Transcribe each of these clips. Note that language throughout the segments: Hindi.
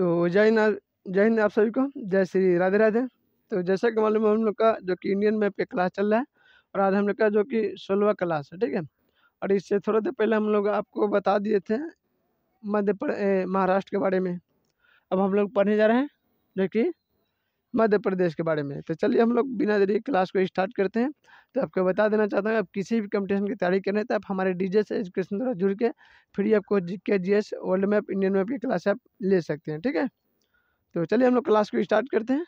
तो जय हिंद आप सभी को, जय श्री राधे राधे। तो जैसा कि मालूम है हम लोग का जो कि इंडियन मैप पे क्लास चल रहा है और आज हम लोग का जो कि 16वां क्लास है, ठीक है। और इससे थोड़ा देर पहले हम लोग आपको बता दिए थे महाराष्ट्र के बारे में। अब हम लोग पढ़ने जा रहे हैं जो कि मध्य प्रदेश के बारे में। तो चलिए हम लोग बिना देरी क्लास को स्टार्ट करते हैं। तो आपको बता देना चाहता हूँ, आप किसी भी कंपटीशन की तैयारी कर रहे हैं तो आप हमारे डीजे से एजुकेशन द्वारा जुड़ के फ्री आपको GK GS world map Indian map की क्लास आप ले सकते हैं, ठीक है। तो चलिए हम लोग क्लास को स्टार्ट करते हैं।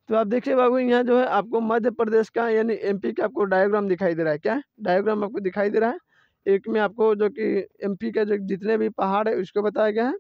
तो आप देखिए बाबू, यहाँ जो है आपको मध्य प्रदेश का यानी एमपी का आपको डायग्राम दिखाई दे रहा है। क्या डायग्राम आपको दिखाई दे रहा है? एक में आपको जो कि एमपी का जो जितने भी पहाड़ है उसको बताया गया है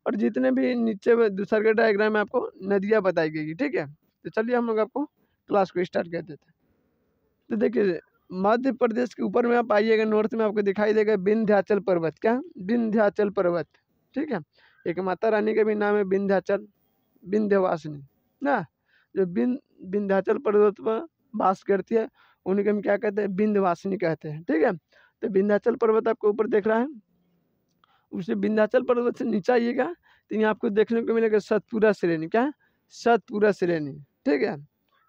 और जितने भी नीचे में दूसरे के डायग्राम में आपको नदियाँ बताई गई, ठीक है। तो चलिए हम लोग आपको क्लास को स्टार्ट कर देते हैं। तो देखिए मध्य प्रदेश के ऊपर में आप आइएगा, नॉर्थ में आपको दिखाई देगा विंध्याचल पर्वत। क्या? विंध्याचल पर्वत, ठीक है। एक माता रानी का भी नाम है विंध्याचल, विंध्यवासिनी ना, जो विंध्याचल पर्वत पर वास करती है उन्हीं को हम क्या कहते हैं? विंध्यवासिनी कहते हैं, ठीक है। तो विंध्याचल पर्वत आपको ऊपर देख रहा है, उसे विंध्याचल पर्वत से नीचे आइएगा तो यहाँ आपको देखने को मिलेगा सतपुरा श्रेणी। क्या है? सतपुरा श्रेणी, ठीक है।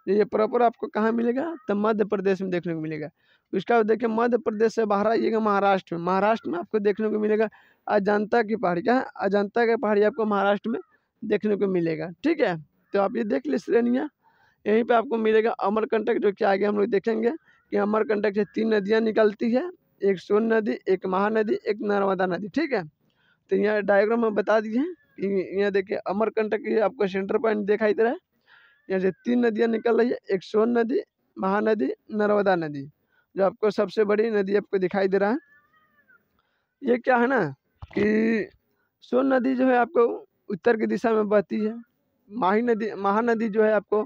ये प्रॉपर आपको कहाँ मिलेगा? तो मध्य प्रदेश में देखने को मिलेगा। उसका बाद देखिए मध्य प्रदेश से बाहर आइएगा महाराष्ट्र में। महाराष्ट्र में आपको देखने को मिलेगा अजंता की पहाड़ी। क्या है? अजंता की पहाड़ी आपको महाराष्ट्र में देखने को मिलेगा, ठीक है। तो आप ये देख ली श्रेणियाँ। यहीं पे आपको मिलेगा अमरकंटक, जो कि आगे हम लोग देखेंगे कि अमरकंटक से 3 नदियाँ निकलती है, एक सोन नदी, एक महानदी, एक नर्मदा नदी, ठीक है। तो यहाँ डायग्राम में बता दिए हैं कि यहाँ देखिए अमरकंटक ये आपको सेंटर पॉइंट दिखाई दे रहा है। यहाँ से 3 नदियाँ निकल रही है, एक सोन नदी, महानदी, नर्मदा नदी, जो आपको सबसे बड़ी नदी आपको दिखाई दे रहा है। ये क्या है ना कि सोन नदी जो है आपको उत्तर की दिशा में बहती है, महानदी जो है आपको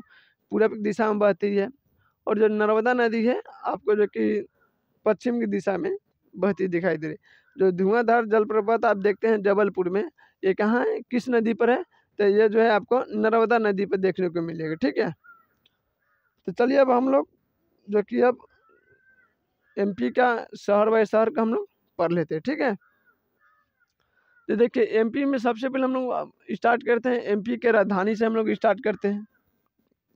पूरब की दिशा में बहती है और जो नर्मदा नदी है आपको जो कि पश्चिम की दिशा में बहती दिखाई दे रही। जो धुआंधार जलप्रपात आप देखते हैं जबलपुर में, ये कहाँ है, किस नदी पर है? तो ये जो है आपको नर्मदा नदी पर देखने को मिलेगा, ठीक है। तो चलिए अब हम लोग जो कि अब एमपी का शहर बाय शहर का हम लोग पढ़ लेते हैं, ठीक है। तो देखिए एमपी में सबसे पहले हम लोग स्टार्ट करते हैं एमपी के राजधानी से हम लोग स्टार्ट करते हैं।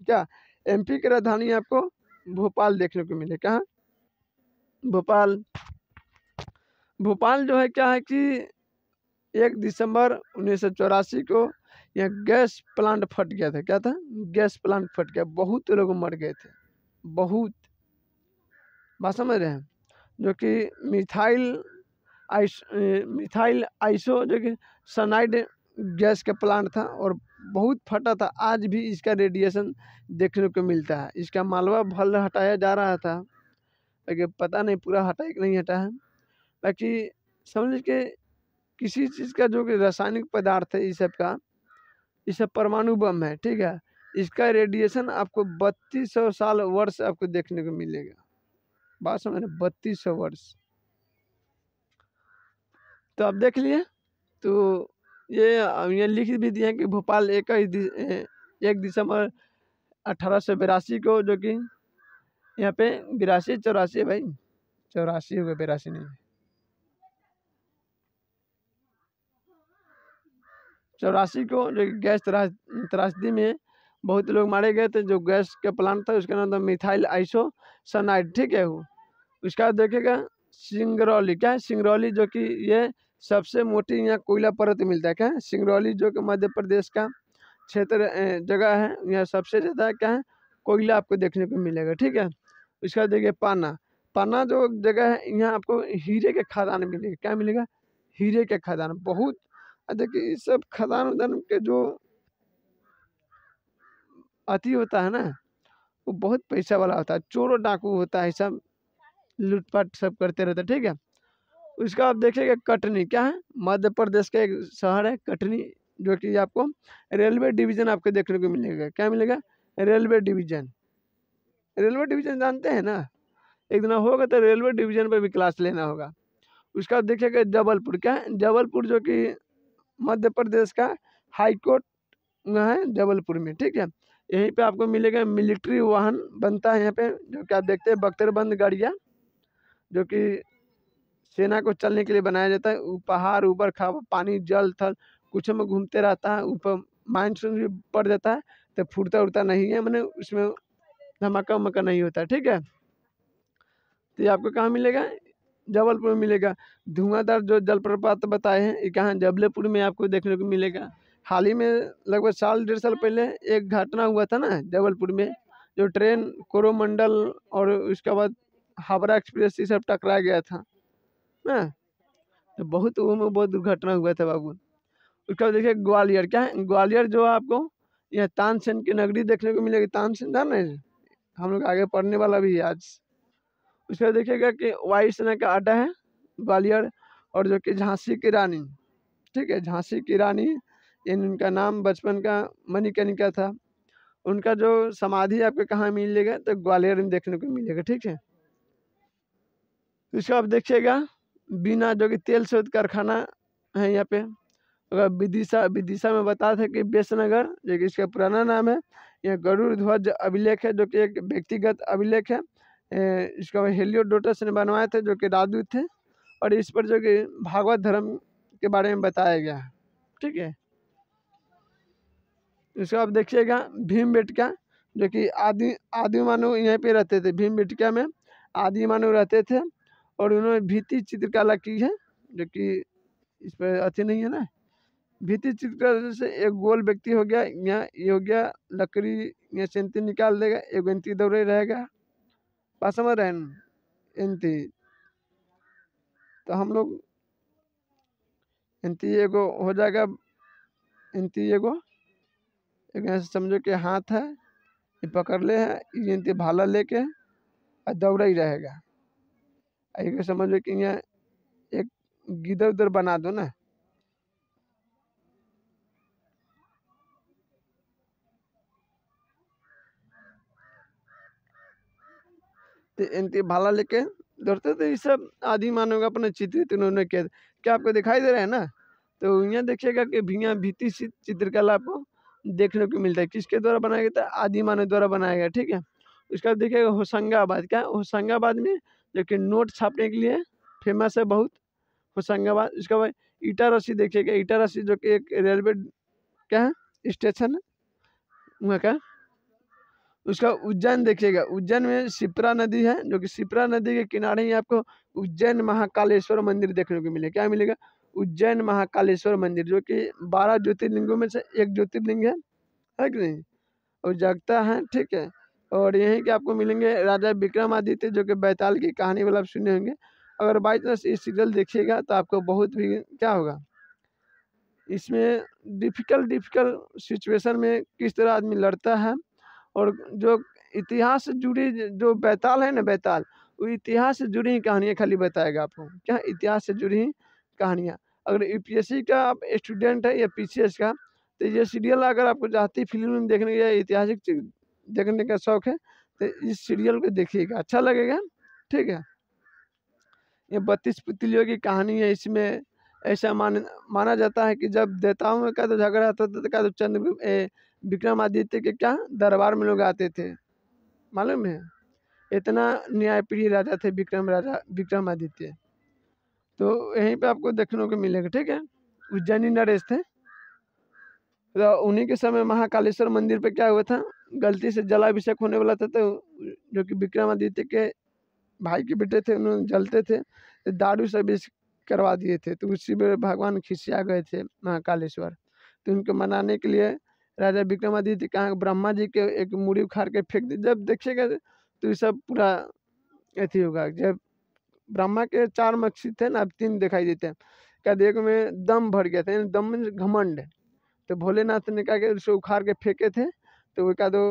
क्या? एमपी की राजधानी आपको भोपाल देखने को मिले। कहाँ? भोपाल। भोपाल जो है क्या है कि 1 दिसंबर 1984 को यह गैस प्लांट फट गया था। क्या था? गैस प्लांट फट गया, बहुत लोग मर गए थे, बहुत। बात समझ रहे हैं? जो कि मिथाइल आइसो जो कि सनाइड गैस का प्लांट था और बहुत फटा था। आज भी इसका रेडिएशन देखने को मिलता है। इसका मालवा भल हटाया जा रहा था, लेकिन पता नहीं पूरा हटा कि नहीं हटा है। बाकी समझ के किसी चीज़ का जो कि रासायनिक पदार्थ है इस सब का, इस सब परमाणु बम है, ठीक है। इसका रेडिएशन आपको 3200 साल वर्ष आपको देखने को मिलेगा। बात समझ रहे? 3200 वर्ष। तो आप देख लिए। तो ये लिख भी दिया कि भोपाल 1 दिसंबर 1882 को, जो कि यहाँ पे 82-84 है भाई, 84 हो गया, 82 नहीं, 84 को जो गैस त्रासदी में बहुत लोग मारे गए थे। जो गैस का प्लांट था उसका नाम था मिथाइल आइसो सनाइड, ठीक है। वो उसका बाद देखेगा सिंगरौली। क्या है? सिंगरौली, जो कि ये सबसे मोटी यहाँ कोयला परत मिलता है। क्या है? सिंगरौली जो कि मध्य प्रदेश का क्षेत्र जगह है, यहाँ सबसे ज़्यादा क्या है कोयला आपको देखने को मिलेगा, ठीक है। उसका देखिए पाना। पाना जो जगह है यहाँ आपको हीरे के खदान मिलेगा। क्या मिलेगा? हीरे के खदान बहुत। देखिए इस सब खदान उदान के जो अति होता है ना, वो बहुत पैसा वाला होता है, चोर डाकू होता है, सब लूटपाट सब करते रहते हैं, ठीक है। उसका आप देखिएगा कटनी। क्या है? मध्य प्रदेश का एक शहर है कटनी, जो कि आपको रेलवे डिवीजन आपको देखने को मिलेगा। क्या मिलेगा? Railway division. रेलवे डिवीजन जानते हैं ना, एक दिन होगा तो रेलवे डिवीजन पर भी क्लास लेना होगा। उसका आप देखिएगा जबलपुर। क्या है? जबलपुर जो कि मध्य प्रदेश का हाई कोर्ट है जबलपुर में, ठीक है। यहीं पे आपको मिलेगा मिलिट्री वाहन बनता है यहाँ पे, जो कि आप देखते हैं बख्तरबंद गाड़ियाँ, जो कि सेना को चलने के लिए बनाया जाता है। पहाड़ ऊपर पानी जल थल कुछ में घूमते रहता है, ऊपर माइनस भी पड़ जाता है, तो फूटता उड़ता नहीं है, मैंने उसमें धमाका वमाका नहीं होता है, ठीक है। तो ये आपको कहाँ मिलेगा, जबलपुर में मिलेगा। धुआंधार जो जलप्रपात बताए हैं ये कहाँ, जबलपुर में आपको देखने को मिलेगा। हाल ही में लगभग साल 1.5 साल पहले एक घटना हुआ था ना जबलपुर में, जो ट्रेन कोरोमंडल और उसके बाद हावड़ा एक्सप्रेस ये सब टकरा गया था ना, तो बहुत वो में बहुत दुर्घटना हुआ था बाबू। उसके बाद देखिए ग्वालियर, क्या है ग्वालियर, जो आपको यह तानसेन की नगरी देखने को मिलेगी। तानसेन था ना, हम लोग आगे पढ़ने वाला भी है आज। उसके बाद देखिएगा कि वायुसेना का अड्डा है ग्वालियर, और जो कि झांसी की रानी, ठीक है, झांसी की रानी, इनका नाम बचपन का मणिकर्णिका था। उनका जो समाधि आपको कहाँ मिलेगा, तो ग्वालियर में देखने को मिलेगा, ठीक है। इसको आप देखिएगा बीना, जो कि तेल शोध कारखाना है यहाँ पे। अगर विदिशा, विदिशा में बताया था कि बेसनगर, जो कि इसका पुराना नाम है। यह गरुड़ ध्वज अभिलेख है, जो कि एक व्यक्तिगत अभिलेख है। इसका हेलियोडोटस ने बनवाए थे, जो कि राजदूत थे, और इस पर जो कि भागवत धर्म के बारे में बताया गया है, ठीक है। इसको आप देखिएगा भीमबेटका, जो कि आदि मानव यहीं पे रहते थे। भीमबेटका में आदि मानव रहते थे, और उन्होंने भित्ति चित्रकला की है, जो कि इस पर अच्छी नहीं है ना। भित्ति चित्रकला से एक गोल व्यक्ति हो गया, यहाँ ये हो गया लकड़ी, यहाँ सेंती निकाल देगा, एक इंती दौड़े रहेगा, बात समझ रहे हैं इंती। तो हम लोग इंती एगो हो जाएगा, इंती एगो एक ऐसे समझो कि हाथ है, ये पकड़ ले है, ये इंती भाला लेके और दौड़ा ही रहेगा। एक समझो कि यहाँ एक गिदर उधर बना दो ना, तो इनके भाला लेके दौड़ते थे। ये सब आदि मानव अपने चित्रित उन्होंने किया। क्या आपको दिखाई दे रहा है ना, तो यहाँ देखिएगा कि भैया भित्ति चित्रकला आपको देखने को मिलता है। किसके द्वारा बनाया गया था, आदि मानव द्वारा बनाया गया, ठीक है। उसका देखिएगा होशंगाबाद, क्या होशंगाबाद में जो कि नोट छापने के लिए फेमस है बहुत, होशंगाबाद। उसके बाद इटारसी देखिएगा, इटारसी जो कि एक रेलवे क्या है स्टेशन है वहाँ का। उसका उज्जैन देखिएगा, उज्जैन में शिप्रा नदी है, जो कि शिप्रा नदी के किनारे ही आपको उज्जैन महाकालेश्वर मंदिर देखने को मिलेगा। क्या मिलेगा, उज्जैन महाकालेश्वर मंदिर, जो कि 12 ज्योतिर्लिंगों में से एक ज्योतिर्लिंग है कि नहीं, और जगता है, ठीक है। और यहीं के आपको मिलेंगे राजा विक्रमादित्य, जो कि बैताल की कहानी वाला आप सुने होंगे। अगर बाई चांस ये सीरियल देखिएगा तो आपको बहुत भी क्या होगा, इसमें डिफिकल्ट सिचुएशन में किस तरह आदमी लड़ता है, और जो इतिहास से जुड़ी जो बैताल है ना, बैताल, वो इतिहास से जुड़ी ही कहानियाँ खाली बताएगा आपको। क्या इतिहास से जुड़ी ही कहानियाँ। अगर यूपीएससी का आप स्टूडेंट है या पीसीएस का, तो ये सीरियल अगर आपको चाहती फिल्म देखने का या ऐतिहासिक चीज देखने का शौक है, तो इस सीरियल को देखिएगा, अच्छा लगेगा, ठीक है। ये 32 पुतलियों की कहानी है। इसमें ऐसा माना जाता है कि जब देवताओं का तो झगड़ा होता था, का तो विक्रमादित्य के क्या दरबार में लोग आते थे, मालूम है। इतना न्यायप्रिय राजा थे विक्रमादित्य। तो यहीं पे आपको देखने को मिलेगा, ठीक है। उज्जैनी नरेश थे, तो उन्हीं के समय महाकालेश्वर मंदिर पे क्या हुआ था, गलती से जलाभिषेक होने वाला था, तो जो कि विक्रमादित्य के भाई के बेटे थे, उन्होंने जलते थे, तो दारू से अभिषेक करवा दिए थे। तो उसी में भगवान खिसिया गए थे महाकालेश्वर। तो उनको मनाने के लिए राजा विक्रमादित्य कहाँ ब्रह्मा जी के एक मूड़ी उखाड़ के फेंक दी। जब देखिएगा तो ये सब पूरा अथी होगा। जब ब्रह्मा के 4 मकसद थे ना, अब 3 दिखाई देते हैं। क्या देखो में दम भर गया था, यानी दम में घमंड। तो भोलेनाथ ने कहा कि उसको उखाड़ के फेंके थे, तो वो का दो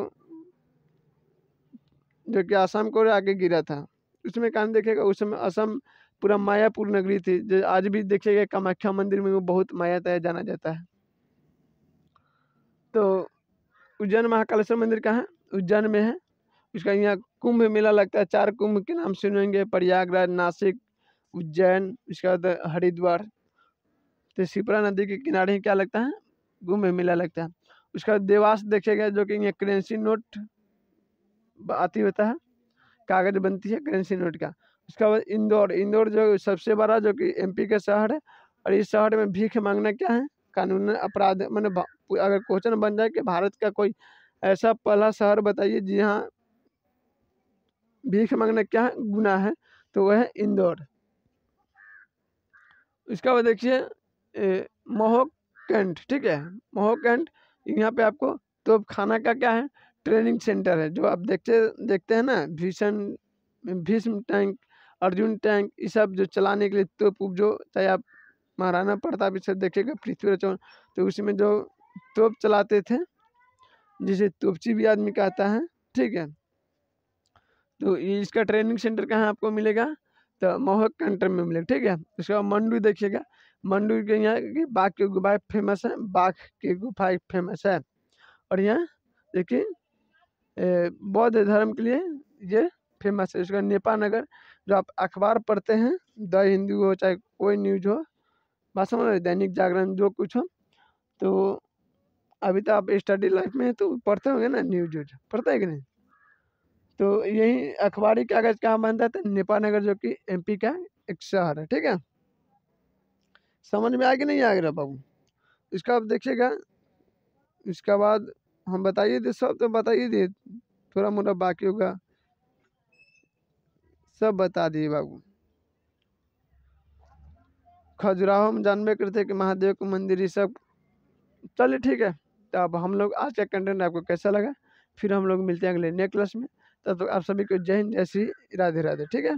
जो कि आसाम को आगे गिरा था। उसमें कान देखेगा उस समय असम पूरा मायापुर नगरी थी, जो आज भी देखिएगा कामाख्या मंदिर में वो बहुत मायातया जाना जाता है। तो उज्जैन महाकालेश्वर मंदिर कहाँ है, उज्जैन में है। उसका यहाँ कुंभ मेला लगता है, 4 कुंभ के नाम सुनेंगे, प्रयागराज, नासिक, उज्जैन, उसके बाद हरिद्वार। तो शिप्रा नदी के किनारे ही क्या लगता है, कुंभ मेला लगता है। उसका बाद देवास देखिएगा, जो कि यहाँ करेंसी नोट आती होता है, कागज बनती है करेंसी नोट का। उसका बाद इंदौर, इंदौर जो सबसे बड़ा, जो कि एमपी का शहर है, और इस शहर में भीख मांगना क्या है कानून अपराध मैंने अगर क्वेश्चन बन जाए कि भारत का कोई ऐसा पहला शहर बताइए जहाँ भीख मांगना क्या गुनाह है, तो वह है इंदौर। इसका बाद देखिए महोक कैंट, ठीक है, महोक कैंट, यहाँ पे आपको तोप खाना का क्या है, ट्रेनिंग सेंटर है। जो आप देखते हैं ना भीष्म टैंक, अर्जुन टैंक, ये सब जो चलाने के लिए तोप जो, चाहे आप महाराणा प्रताप इसे देखिएगा, पृथ्वीराज चौहान, तो उसी में जो तोप चलाते थे जिसे तोपची भी आदमी कहता है, ठीक है। तो ये इसका ट्रेनिंग सेंटर कहाँ आपको मिलेगा, तो महोक कैंट में मिलेगा, ठीक है। उसके बाद मंडू देखिएगा, मंडू के यहाँ की बाघ की गुफा फेमस है, बाघ की गुफा फेमस है। और यहाँ देखिए बौद्ध धर्म के लिए ये फेमस है। इसका नेपाल नगर, जो आप अखबार पढ़ते हैं, द हिंदू हो चाहे कोई न्यूज हो, बात समझ रहे, दैनिक जागरण, जो कुछ हो, तो अभी तो आप स्टडी लाइफ में तो पढ़ते होंगे ना, न्यूज पढ़ते हैं कि नहीं। तो यही अखबारी कागज कहाँ बनता था, नेपाल नगर, जो कि एमपी का एक शहर है, ठीक है। समझ में आ कि नहीं आ रहा बाबू। इसका आप देखिएगा, इसका बाद हम बताइए दे, सब तो बताइए दे, थोड़ा मोटा बाकी होगा, सब बता दिए बाबू। खजुराहो हम जानबे करते कि महादेव का मंदिर, ये सब। चलिए ठीक है, तो अब हम लोग आज का कंटेंट आपको कैसा लगा, फिर हम लोग मिलते हैं अगले नेक्स्ट क्लास में। तब तक आप सभी को जय हिंद, जय श्री राधे राधे, ठीक है।